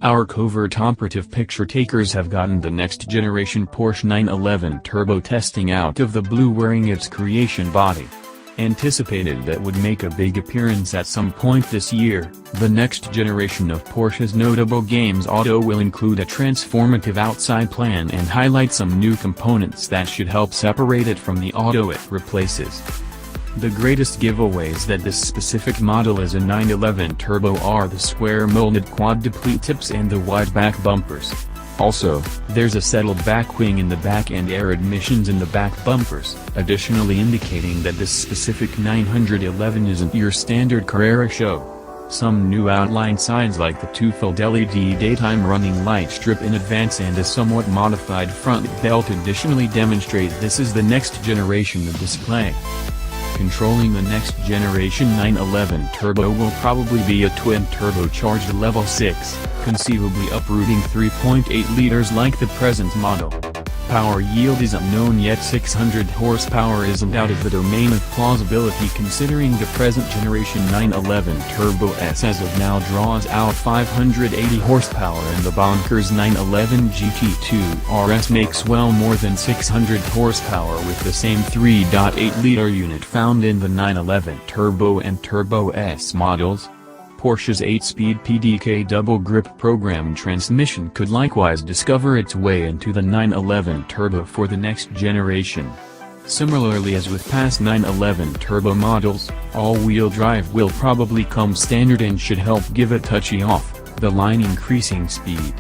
Our covert operative picture takers have gotten the next generation Porsche 911 Turbo testing out of the blue wearing its creation body. Anticipated that would make a big appearance at some point this year, the next generation of Porsche's notable games auto will include a transformative outside plan and highlight some new components that should help separate it from the auto it replaces. The greatest giveaways that this specific model is a 911 Turbo are the square-molded quad deplete tips and the wide back bumpers. Also, there's a settled back wing in the back and air admissions in the back bumpers, additionally indicating that this specific 911 isn't your standard Carrera show. Some new outline signs like the twofold LED daytime running light strip in advance and a somewhat modified front belt additionally demonstrate this is the next generation of display. Controlling the next generation 911 Turbo will probably be a twin-turbocharged Level 6, conceivably uprooting 3.8 liters like the present model. Power yield is unknown yet 600 horsepower isn't out of the domain of plausibility considering the present generation 911 Turbo S as of now draws out 580 horsepower and the bonkers 911 GT2 RS makes well more than 600 horsepower with the same 3.8-liter unit found in the 911 Turbo and Turbo S models. Porsche's 8-speed PDK double-grip program transmission could likewise discover its way into the 911 Turbo for the next generation. Similarly as with past 911 Turbo models, all-wheel drive will probably come standard and should help give a touchy off-the-line increasing speed.